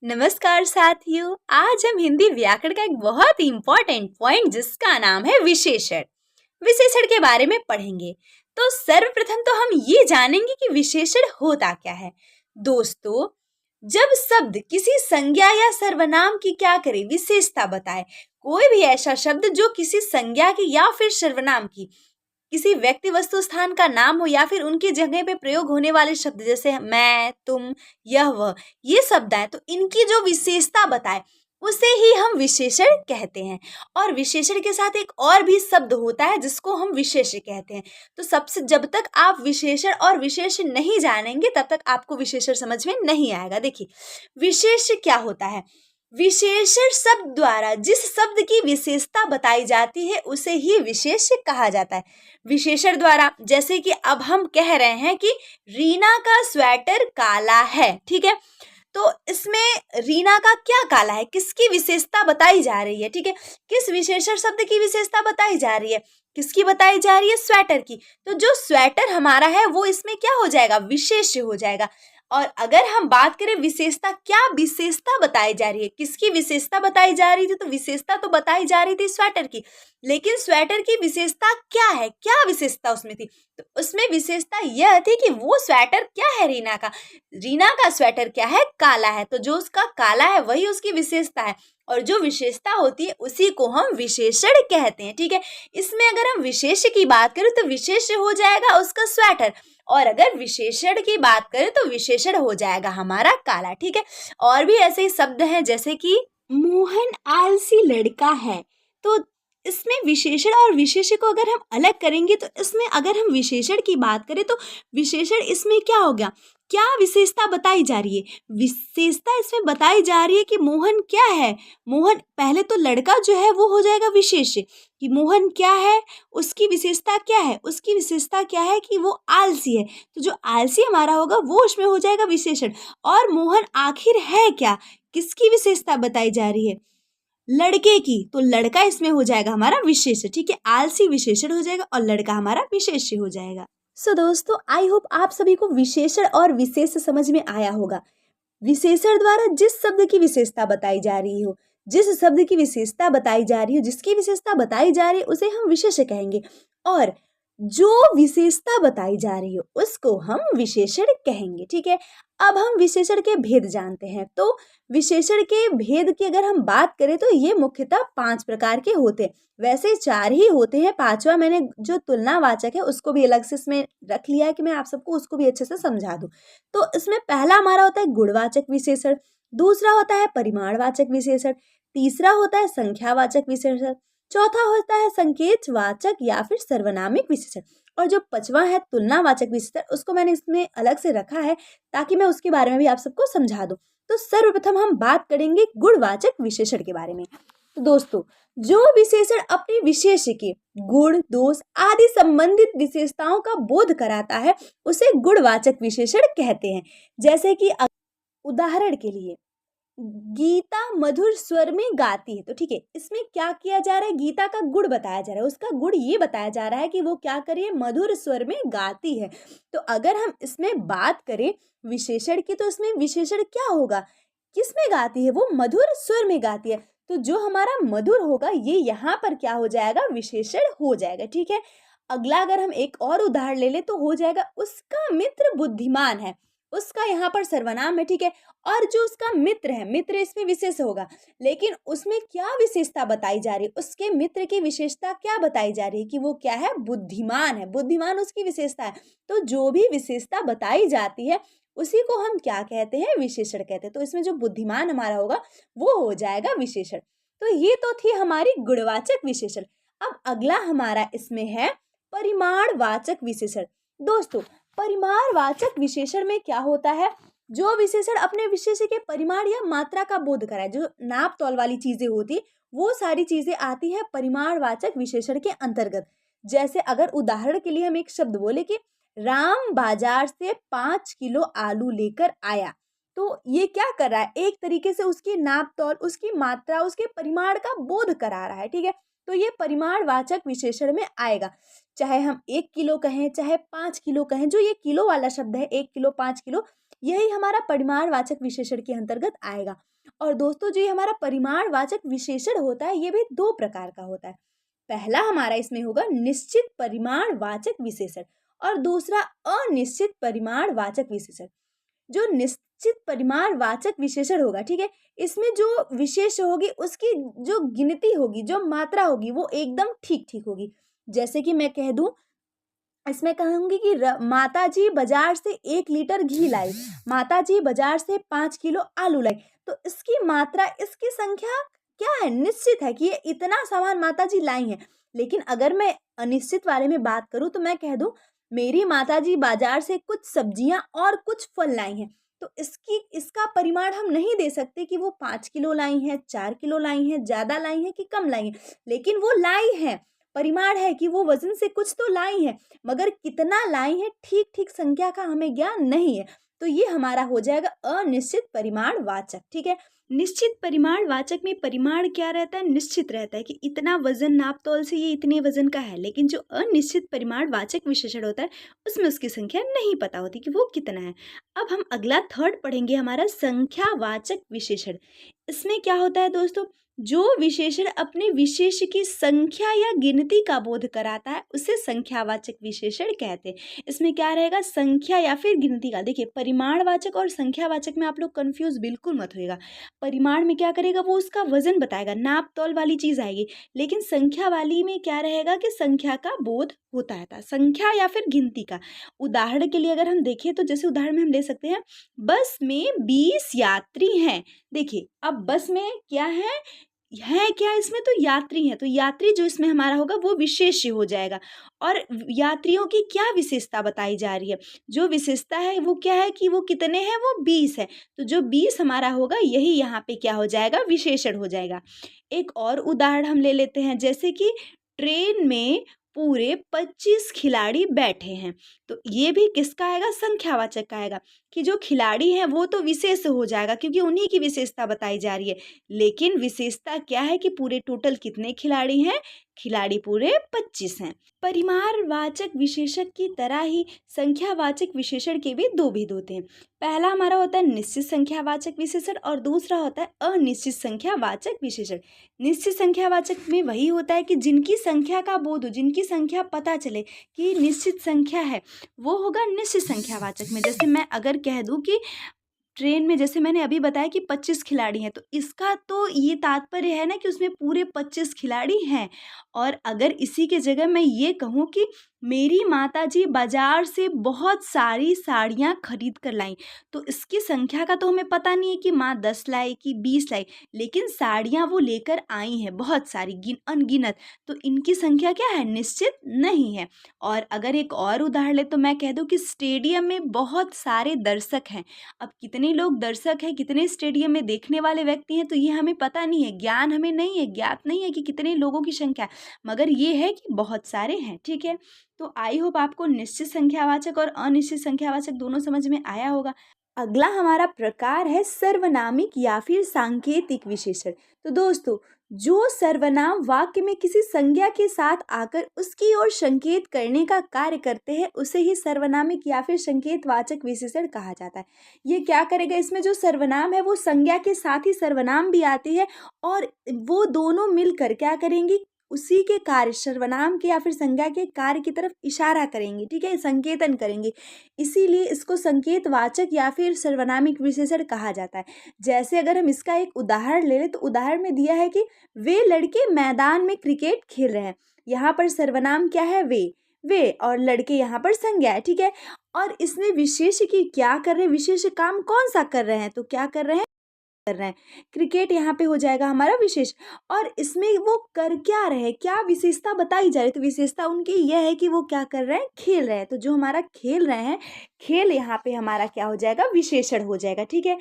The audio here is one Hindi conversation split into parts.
नमस्कार साथियों। आज हम हिंदी व्याकरण का एक बहुत ही इम्पोर्टेंट पॉइंट जिसका नाम है विशेषण विशेषण के बारे में पढ़ेंगे। तो सर्वप्रथम तो हम ये जानेंगे कि विशेषण होता क्या है। दोस्तों, जब शब्द किसी संज्ञा या सर्वनाम की क्या करे विशेषता बताए, कोई भी ऐसा शब्द जो किसी संज्ञा की या फिर सर्वनाम की किसी व्यक्ति वस्तु स्थान का नाम हो या फिर उनकी जगह पे प्रयोग होने वाले शब्द जैसे मैं, तुम, यह, वह, ये शब्द आए तो इनकी जो विशेषता बताए उसे ही हम विशेषण कहते हैं। और विशेषण के साथ एक और भी शब्द होता है जिसको हम विशेष्य कहते हैं। तो सबसे जब तक आप विशेषण और विशेष्य नहीं जानेंगे तब तक आपको विशेषण समझ में नहीं आएगा। देखिए, विशेष्य क्या होता है। विशेषण शब्द द्वारा जिस शब्द की विशेषता बताई जाती है उसे ही विशेष्य कहा जाता है। विशेषण द्वारा, जैसे कि अब हम कह रहे हैं कि रीना का स्वेटर काला है, ठीक है। तो इसमें रीना का क्या काला है, किसकी विशेषता बताई जा रही है, ठीक है। किस विशेषण शब्द की विशेषता बताई जा रही है, किसकी बताई जा रही है, स्वेटर की। तो जो स्वेटर हमारा है वो इसमें क्या हो जाएगा, विशेष्य हो जाएगा। और अगर हम बात करें विशेषता, क्या विशेषता बताई जा रही है, किसकी विशेषता बताई जा रही थी, तो विशेषता तो बताई जा रही थी स्वेटर की, लेकिन स्वेटर की विशेषता क्या है, क्या विशेषता उसमें थी। तो उसमें विशेषता यह थी कि वो स्वेटर क्या है, रीना का स्वेटर क्या है, काला है। तो जो उसका काला है वही उसकी विशेषता है और जो विशेषता होती है उसी को हम विशेषण कहते हैं, ठीक है। इसमें अगर हम विशेष्य की बात करें तो विशेष्य हो जाएगा उसका स्वेटर, और अगर विशेषण की बात करें तो विशेषण हो जाएगा हमारा काला, ठीक है। और भी ऐसे ही शब्द हैं जैसे कि मोहन आलसी लड़का है। तो इसमें विशेषण और विशेष्य को अगर हम अलग करेंगे तो इसमें अगर हम विशेषण की बात करें तो विशेषण इसमें क्या हो गया, क्या विशेषता बताई जा रही है, विशेषता इसमें बताई जा रही है कि मोहन क्या है। मोहन, पहले तो लड़का जो है वो हो जाएगा विशेष्य कि मोहन क्या है, उसकी विशेषता क्या है, उसकी विशेषता क्या है कि वो आलसी है। तो जो आलसी हमारा होगा वो उसमें हो जाएगा विशेषण। और मोहन आखिर है क्या, किसकी विशेषता बताई जा रही है, लड़के की। तो लड़का इसमें हो जाएगा हमारा विशेष्य, ठीक है। आलसी विशेषण हो जाएगा और लड़का हमारा विशेष्य हो जाएगा। सो दोस्तों, आई होप आप सभी को विशेषण और विशेष्य समझ में आया होगा। विशेषण द्वारा जिस शब्द की विशेषता बताई जा रही हो, जिस शब्द की विशेषता बताई जा रही हो, जिसकी विशेषता बताई जा रही है उसे हम विशेष्य कहेंगे। और जो विशेषता बताई जा रही हो उसको हम विशेषण कहेंगे, ठीक है। अब हम विशेषण के भेद जानते हैं। तो विशेषण के भेद की अगर हम बात करें तो ये मुख्यतः 5 प्रकार के होते हैं। वैसे 4 ही होते हैं, 5वां मैंने जो तुलनावाचक है उसको भी अलग से इसमें रख लिया है कि मैं आप सबको उसको भी अच्छे से समझा दूं। तो इसमें पहला हमारा होता है गुणवाचक विशेषण, दूसरा होता है परिमाणवाचक विशेषण, तीसरा होता है संख्यावाचक विशेषण, चौथा होता है संकेतवाचक या फिर सर्वनामिक विशेषण, और जो 5वां है तुलनावाचक विशेषण उसको मैंने इसमें अलग से रखा है ताकि मैं उसके बारे में भी आप सबको समझा दूं। तो सर्वप्रथम हम बात करेंगे गुणवाचक विशेषण के बारे में। तो दोस्तों, जो विशेषण अपने विशेष्य के गुण, दोष आदि संबंधित विशेषताओं का बोध कराता है उसे गुणवाचक विशेषण कहते हैं। जैसे कि उदाहरण के लिए गीता मधुर स्वर में गाती है, तो ठीक है, इसमें क्या किया जा रहा है, गीता का गुण बताया जा रहा है, उसका गुण ये बताया जा रहा है कि वो क्या करे, मधुर स्वर में गाती है। तो अगर हम इसमें बात करें विशेषण की तो इसमें विशेषण क्या होगा, किस में गाती है, वो मधुर स्वर में गाती है। तो जो हमारा मधुर होगा ये यहाँ पर क्या हो जाएगा, विशेषण हो जाएगा, ठीक है। अगला अगर हम एक और उदाहरण ले ले तो हो जाएगा उसका मित्र बुद्धिमान है, उसका यहाँ पर सर्वनाम है, ठीक है। और जो उसका मित्र है, मित्र इसमें विशेष होगा, लेकिन उसमें क्या विशेषता बताई जा रही है, उसके मित्र की विशेषता क्या बताई जा रही है कि वो क्या है, बुद्धिमान है, बुद्धिमान उसकी विशेषता है। तो जो भी विशेषता बताई जाती है उसी को हम क्या कहते हैं, विशेषण कहते हैं। तो इसमें जो बुद्धिमान हमारा होगा वो हो जाएगा विशेषण। तो ये तो थी हमारी गुणवाचक विशेषण। अब अगला हमारा इसमें है परिमाणवाचक विशेषण। दोस्तों, परिमाणवाचक विशेषण में क्या होता है, जो विशेषण अपने विशेष्य के परिमाण या मात्रा का बोध कराए, जो नाप तौल वाली चीजें होती वो सारी चीजें आती हैं परिमाणवाचक विशेषण के अंतर्गत। जैसे अगर उदाहरण के लिए हम एक शब्द बोले कि राम बाजार से 5 किलो आलू लेकर आया, तो ये क्या कर रहा है, एक तरीके से उसकी नाप तौल, उसकी मात्रा, उसके परिमाण का बोध करा रहा है, ठीक है। तो ये परिमाणवाचक विशेषण में आएगा। चाहे हम 1 किलो कहें चाहे 5 किलो कहें, जो ये किलो वाला शब्द है 1 किलो 5 किलो, यही हमारा परिमाणवाचक विशेषण के अंतर्गत आएगा। और दोस्तों, जो ये हमारा परिमाणवाचक विशेषण होता है ये भी दो प्रकार का होता है। पहला हमारा इसमें होगा निश्चित परिमाणवाचक विशेषण और दूसरा अनिश्चित परिमाणवाचक विशेषण। जो निश्चित परिमाणवाचक विशेषण होगा, ठीक है, इसमें जो विशेष होगी उसकी जो गिनती होगी, जो मात्रा होगी वो एकदम ठीक ठीक होगी। जैसे कि मैं कह दूं, इसमें कहूंगी कि माता जी बाजार से 1 लीटर घी लाई, माता जी बाजार से 5 किलो आलू लाई। तो इसकी मात्रा, इसकी संख्या क्या है, निश्चित है कि ये इतना सामान माता जी लाई हैं। लेकिन अगर मैं अनिश्चित वाले में बात करूं तो मैं कह दूं मेरी माता जी बाजार से कुछ सब्जियां और कुछ फल लाई हैं। तो इसका परिमाण हम नहीं दे सकते कि वो 5 किलो लाई हैं, 4 किलो लाई हैं, ज्यादा लाई हैं कि कम लाई हैं, लेकिन वो लाई हैं। परिमाण है कि वो वजन से कुछ तो लाई है, मगर कितना लाई है ठीक ठीक संख्या का हमें ज्ञान नहीं है। तो ये हमारा हो जाएगा अनिश्चित परिमाणवाचक। ठीक है, निश्चित परिमाणवाचक में परिमाण क्या रहता है, निश्चित रहता है कि इतना वजन नाप तौल से ये इतने वजन का है। लेकिन जो अनिश्चित परिमाणवाचक विशेषण होता है उसमें उसकी संख्या नहीं पता होती कि वो कितना है। अब हम अगला थर्ड पढ़ेंगे, हमारा संख्यावाचक विशेषण। इसमें क्या होता है दोस्तों, जो विशेषण अपने विशेष की संख्या या गिनती का बोध कराता है उसे संख्यावाचक विशेषण कहते हैं। इसमें क्या रहेगा, संख्या या फिर गिनती का। देखिए, परिमाणवाचक और संख्यावाचक में आप लोग कंफ्यूज बिल्कुल मत होइएगा। परिमाण में क्या करेगा, वो उसका वजन बताएगा, नाप तौल वाली चीज आएगी। लेकिन संख्या वाली में क्या रहेगा कि संख्या का बोध होता है, संख्या या फिर गिनती का। उदाहरण के लिए अगर हम देखें तो जैसे उदाहरण में हम ले सकते हैं, बस में 20 यात्री हैं। देखिए, अब बस में क्या है क्या, इसमें तो यात्री है, तो यात्री जो इसमें हमारा होगा वो विशेष्य हो जाएगा। और यात्रियों की क्या विशेषता बताई जा रही है, जो विशेषता है वो क्या है कि वो कितने हैं, वो 20 है। तो जो 20 हमारा होगा यही यहाँ पे क्या हो जाएगा, विशेषण हो जाएगा। एक और उदाहरण हम ले लेते हैं, जैसे कि ट्रेन में पूरे 25 खिलाड़ी बैठे हैं। तो ये भी किसका आएगा, संख्यावाचक का आएगा कि जो खिलाड़ी हैं वो तो विशेष हो जाएगा क्योंकि उन्हीं की विशेषता बताई जा रही है। लेकिन विशेषता क्या है कि पूरे टोटल कितने खिलाड़ी हैं, खिलाड़ी पूरे 25 हैं। परिमाणवाचक विशेषक की तरह ही संख्यावाचक विशेषण के भी दो भेद होते हैं। पहला हमारा होता है निश्चित संख्यावाचक विशेषण और दूसरा होता है अनिश्चित संख्यावाचक विशेषण। निश्चित संख्यावाचक में वही होता है कि जिनकी संख्या का बोध हो, जिनकी संख्या पता चले कि निश्चित संख्या है, वो होगा निश्चित संख्यावाचक में। जैसे मैं अगर कह दूं कि ट्रेन में, जैसे मैंने अभी बताया कि 25 खिलाड़ी हैं, तो इसका तो ये तात्पर्य है ना कि उसमें पूरे 25 खिलाड़ी हैं। और अगर इसी के जगह मैं ये कहूँ कि मेरी माताजी बाजार से बहुत सारी साड़ियाँ खरीद कर लाई, तो इसकी संख्या का तो हमें पता नहीं है कि माँ 10 लाई कि 20 लाई, लेकिन साड़ियाँ वो लेकर आई हैं बहुत सारी, अनगिनत। तो इनकी संख्या क्या है, निश्चित नहीं है। और अगर एक और उदाहरण ले तो मैं कह दूँ कि स्टेडियम में बहुत सारे दर्शक हैं। अब कितने लोग दर्शक हैं, कितने स्टेडियम में देखने वाले व्यक्ति हैं, तो ये हमें पता नहीं है, ज्ञान हमें नहीं है, ज्ञात नहीं है कि कितने लोगों की संख्या है, मगर ये है कि बहुत सारे हैं। ठीक है, तो आई होप आपको निश्चित संख्यावाचक और अनिश्चित संख्यावाचक दोनों समझ में आया होगा। अगला हमारा प्रकार है सर्वनामिक या फिर सांकेतिक विशेषण। तो दोस्तों, जो सर्वनाम वाक्य में किसी संज्ञा के साथ आकर उसकी ओर संकेत करने का कार्य करते हैं उसे ही सर्वनामिक या फिर संकेतवाचक विशेषण कहा जाता है। ये क्या करेगा, इसमें जो सर्वनाम है वो संज्ञा के साथ ही सर्वनाम भी आती है और वो दोनों मिलकर क्या करेंगी, उसी के कार्य, सर्वनाम के या फिर संज्ञा के कार्य की तरफ इशारा करेंगी। ठीक है, संकेतन करेंगे, इसीलिए इसको संकेतवाचक या फिर सर्वनामिक विशेषण कहा जाता है। जैसे अगर हम इसका एक उदाहरण ले लें तो उदाहरण में दिया है कि वे लड़के मैदान में क्रिकेट खेल रहे हैं। यहाँ पर सर्वनाम क्या है, वे और लड़के यहाँ पर संज्ञा है। ठीक है, और इसमें विशेष की क्या कर रहे हैं, विशेष काम कौन सा कर रहे हैं, तो क्या कर रहे हैं क्रिकेट, यहाँ पे हो जाएगा हमारा विशेष। और इसमें वो कर क्या रहे, क्या विशेषता बताई जा रही है, तो विशेषता उनकी यह है कि वो क्या कर रहे हैं, खेल रहे हैं। तो जो हमारा खेल रहे हैं, खेल यहाँ पे हमारा क्या हो जाएगा, विशेषण हो जाएगा। ठीक है,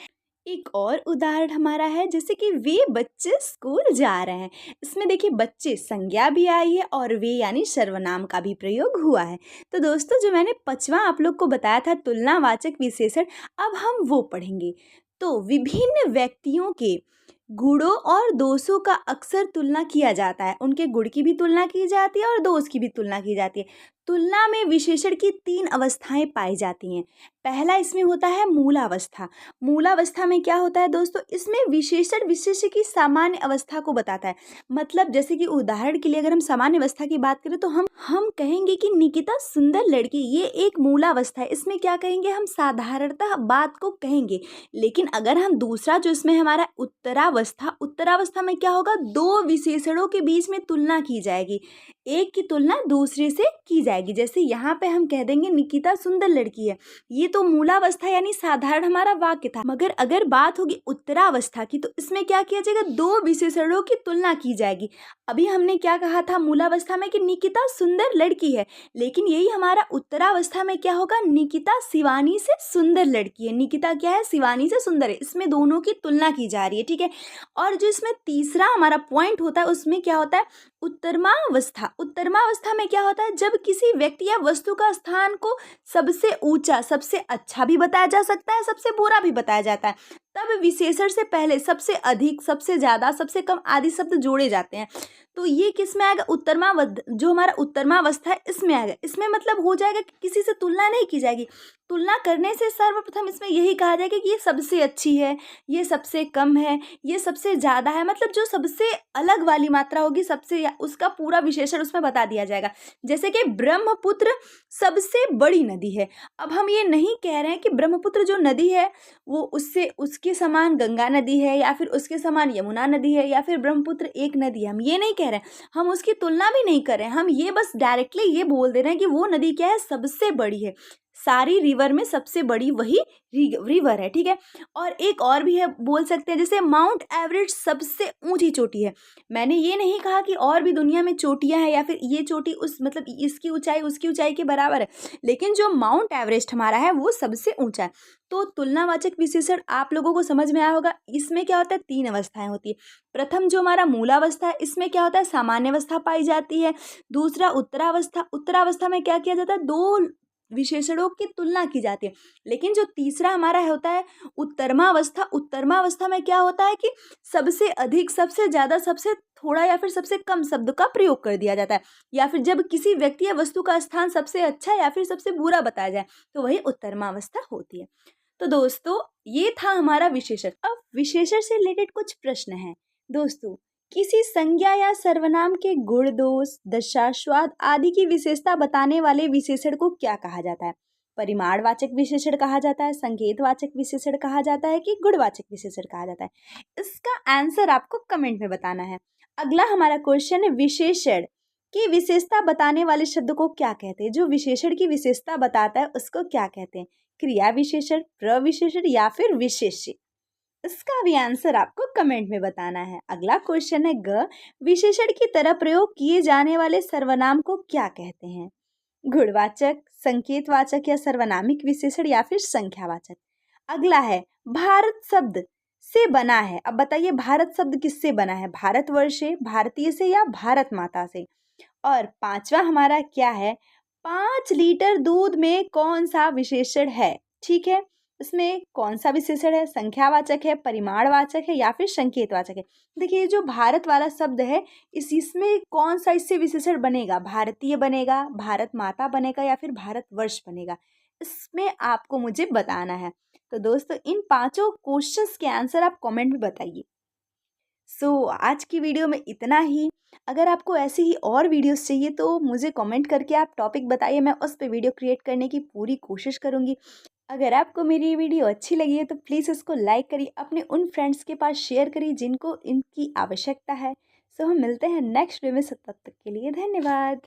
एक और उदाहरण हमारा है, जैसे कि वे बच्चे स्कूल जा रहे हैं। इसमें देखिए बच्चे संज्ञा भी आई है और वे यानी सर्वनाम का भी प्रयोग हुआ है। तो दोस्तों, जो मैंने 5वां आप लोग को बताया था तुलनावाचक विशेषण, अब हम वो पढ़ेंगे। तो विभिन्न व्यक्तियों के गुणों और दोषों का अक्सर तुलना किया जाता है, उनके गुण की भी तुलना की जाती है और दोष की भी तुलना की जाती है। तुलना में विशेषण की 3 अवस्थाएं पाई जाती हैं। पहला इसमें होता है मूलावस्था। मूलावस्था में क्या होता है दोस्तों, इसमें विशेषण विशेष्य की सामान्य अवस्था को बताता है। मतलब जैसे कि उदाहरण के लिए अगर हम सामान्य अवस्था की बात करें तो हम कहेंगे कि निकिता सुंदर लड़की, ये एक मूलावस्था है। इसमें क्या कहेंगे, हम साधारणतः बात को कहेंगे। लेकिन अगर हम दूसरा जो इसमें हमारा उत्तरावस्था, उत्तरावस्था में क्या होगा, दो विशेषणों के बीच में तुलना की जाएगी, एक की तुलना दूसरे से की जाएगी। जैसे यहाँ पे हम कह देंगे निकिता सुंदर लड़की है, ये तो मूलावस्था यानी साधारण हमारा वाक्य था। मगर अगर बात होगी उत्तरावस्था की तो इसमें क्या किया जाएगा, दो विशेषणों की तुलना की जाएगी। अभी हमने क्या कहा था मूलावस्था में कि निकिता सुंदर लड़की है, लेकिन यही हमारा उत्तरावस्था में क्या होगा, निकिता शिवानी से सुंदर लड़की है। निकिता क्या है, शिवानी से सुंदर है, इसमें दोनों की तुलना की जा रही है, ठीक है। और जो इसमें तीसरा हमारा पॉइंट होता है उसमें क्या होता है, उत्तरमावस्था। उत्तरमावस्था में क्या होता है, जब किसी व्यक्ति या वस्तु का स्थान को सबसे ऊंचा, सबसे अच्छा भी बताया जा सकता है, सबसे बुरा भी बताया जाता है, तब विशेषण से पहले सबसे अधिक, सबसे ज्यादा, सबसे कम आदि शब्द जोड़े जाते हैं। तो ये किस में आएगा, जो हमारा उत्तरमावस्था है इसमें आएगा। इसमें मतलब हो जाएगा कि किसी से तुलना नहीं की जाएगी। तुलना करने से सर्वप्रथम इसमें यही कहा जाएगा कि ये सबसे अच्छी है, ये सबसे कम है, ये सबसे ज़्यादा है। मतलब जो सबसे अलग वाली मात्रा होगी, सबसे, उसका पूरा विशेषण उसमें बता दिया जाएगा। जैसे कि ब्रह्मपुत्र सबसे बड़ी नदी है। अब हम ये नहीं कह रहे हैं कि ब्रह्मपुत्र जो नदी है वो उससे, उसके समान गंगा नदी है या फिर उसके समान यमुना नदी है या फिर ब्रह्मपुत्र एक नदी है, हम ये नहीं कह रहे हैं। हम उसकी तुलना भी नहीं कर रहे हैं, हम ये बस डायरेक्टली ये बोल दे रहे हैं कि वो नदी क्या है, सबसे बड़ी है। सारी रिवर में सबसे बड़ी वही रिवर है, ठीक है। और एक और भी है, बोल सकते हैं जैसे माउंट एवरेस्ट सबसे ऊंची चोटी है। मैंने ये नहीं कहा कि और भी दुनिया में चोटियां हैं या फिर ये चोटी उस, मतलब इसकी ऊंचाई उसकी ऊंचाई के बराबर है, लेकिन जो माउंट एवरेस्ट हमारा है वो सबसे ऊंचा है। तो तुलनावाचक विशेषण आप लोगों को समझ में आया होगा। इसमें क्या होता है, 3 अवस्थाएं होती है। प्रथम जो हमारा मूलावस्था है, इसमें क्या होता है, सामान्य अवस्था पाई जाती है। दूसरा उत्तरावस्था, उत्तरावस्था में क्या किया जाता है, दो विशेषणों की तुलना की जाती है। लेकिन जो तीसरा हमारा होता है उत्तरमावस्था, उत्तरमावस्था में क्या होता है कि सबसे अधिक, सबसे ज्यादा, सबसे थोड़ा या फिर सबसे कम शब्द का प्रयोग कर दिया जाता है, या फिर जब किसी व्यक्ति या वस्तु का स्थान सबसे अच्छा या फिर सबसे बुरा बताया जाए तो वही उत्तरमावस्था होती है। तो दोस्तों ये था हमारा विशेषण। अब विशेषण से रिलेटेड कुछ प्रश्न हैं दोस्तों। किसी संज्ञा या सर्वनाम के गुण, दोष, दशा, स्वाद आदि की विशेषता बताने वाले विशेषण को क्या कहा जाता है? परिमाणवाचक विशेषण कहा जाता है, संकेतवाचक विशेषण कहा जाता है कि गुणवाचक विशेषण कहा जाता है? इसका आंसर आपको कमेंट में बताना है। अगला हमारा क्वेश्चन है, विशेषण की विशेषता बताने वाले शब्द को क्या कहते हैं? जो विशेषण की विशेषता बताता है उसको क्या कहते हैं? क्रिया विशेषण, प्रविशेषण या फिर विशेष्य? इसका भी आंसर आपको कमेंट में बताना है। अगला क्वेश्चन है, विशेषण की तरह प्रयोग किए जाने वाले सर्वनाम को क्या कहते हैं? गुणवाचक, संकेतवाचक या सर्वनामिक विशेषण या फिर संख्यावाचक? अगला है, भारत शब्द से बना है। अब बताइए भारत शब्द किससे बना है? भारतवर्ष से, भारतीय से या भारत माता से? और पांचवा हमारा क्या है, 5 लीटर दूध में कौन सा विशेषण है? ठीक है, इसमें कौन सा विशेषण है? संख्यावाचक है, परिमाणवाचक है या फिर संकेतवाचक है? देखिए जो भारत वाला शब्द है, इसमें कौन सा इससे विशेषण बनेगा? भारतीय बनेगा, भारत माता बनेगा या फिर भारतवर्ष बनेगा? इसमें आपको मुझे बताना है। तो दोस्तों इन पांचों क्वेश्चंस के आंसर आप कमेंट में बताइए। आज की वीडियो में इतना ही। अगर आपको ऐसी ही और वीडियोस चाहिए तो मुझे कमेंट करके आप टॉपिक बताइए, मैं उस पर वीडियो क्रिएट करने की पूरी कोशिश करूँगी। अगर आपको मेरी ये वीडियो अच्छी लगी है तो प्लीज़ इसको लाइक करिए, अपने उन फ्रेंड्स के पास शेयर करिए जिनको इनकी आवश्यकता है। हम मिलते हैं नेक्स्ट वीडियो में, तब तक के लिए धन्यवाद।